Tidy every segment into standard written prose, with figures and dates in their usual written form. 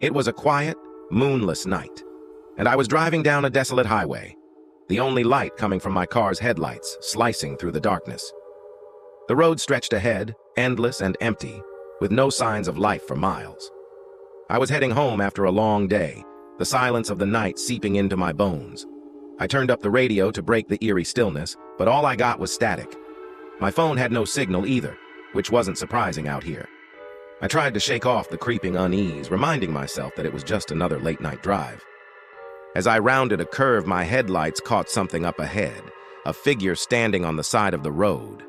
It was a quiet, moonless night, and I was driving down a desolate highway, the only light coming from my car's headlights slicing through the darkness. The road stretched ahead, endless and empty, with no signs of life for miles. I was heading home after a long day, the silence of the night seeping into my bones. I turned up the radio to break the eerie stillness, but all I got was static. My phone had no signal either, which wasn't surprising out here. I tried to shake off the creeping unease, reminding myself that it was just another late-night drive. As I rounded a curve, my headlights caught something up ahead, a figure standing on the side of the road.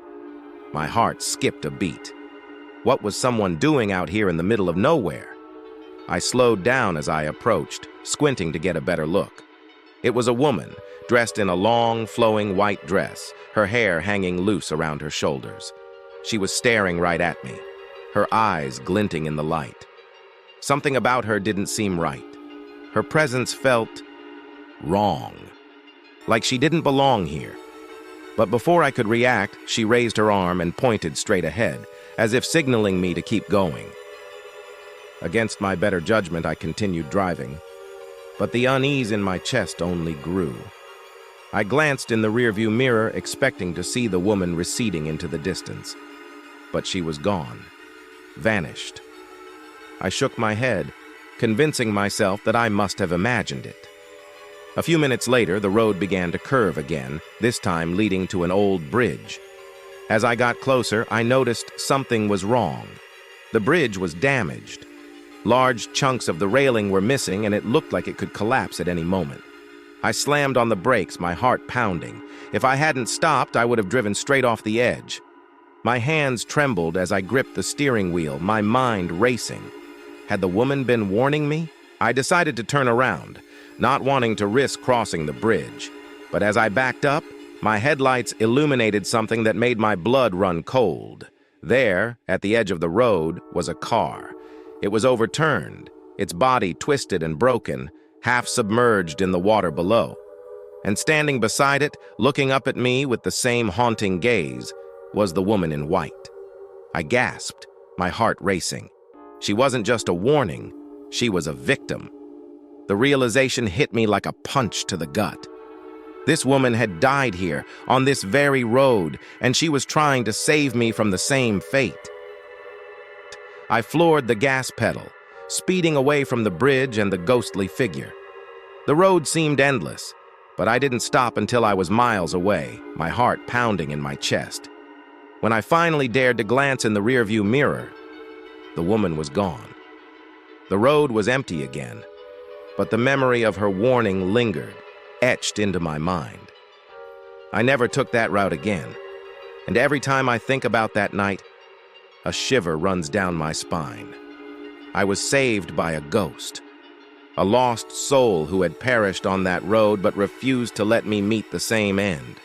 My heart skipped a beat. What was someone doing out here in the middle of nowhere? I slowed down as I approached, squinting to get a better look. It was a woman, dressed in a long, flowing white dress, her hair hanging loose around her shoulders. She was staring right at me, her eyes glinting in the light. Something about her didn't seem right. Her presence felt wrong, like she didn't belong here. But before I could react, she raised her arm and pointed straight ahead, as if signaling me to keep going. Against my better judgment, I continued driving, but the unease in my chest only grew. I glanced in the rearview mirror, expecting to see the woman receding into the distance. But she was gone, vanished. I shook my head, convincing myself that I must have imagined it. A few minutes later, the road began to curve again, this time leading to an old bridge. As I got closer, I noticed something was wrong. The bridge was damaged. Large chunks of the railing were missing, and it looked like it could collapse at any moment. I slammed on the brakes, my heart pounding. If I hadn't stopped, I would have driven straight off the edge. My hands trembled as I gripped the steering wheel, my mind racing. Had the woman been warning me? I decided to turn around, not wanting to risk crossing the bridge. But as I backed up, my headlights illuminated something that made my blood run cold. There, at the edge of the road, was a car. It was overturned, its body twisted and broken, half submerged in the water below. And standing beside it, looking up at me with the same haunting gaze, was the woman in white. I gasped, my heart racing. She wasn't just a warning, she was a victim. The realization hit me like a punch to the gut. This woman had died here, on this very road, and she was trying to save me from the same fate. I floored the gas pedal, speeding away from the bridge and the ghostly figure. The road seemed endless, but I didn't stop until I was miles away, my heart pounding in my chest. When I finally dared to glance in the rearview mirror, the woman was gone. The road was empty again, but the memory of her warning lingered, etched into my mind. I never took that route again, and every time I think about that night, a shiver runs down my spine. I was saved by a ghost, a lost soul who had perished on that road but refused to let me meet the same end.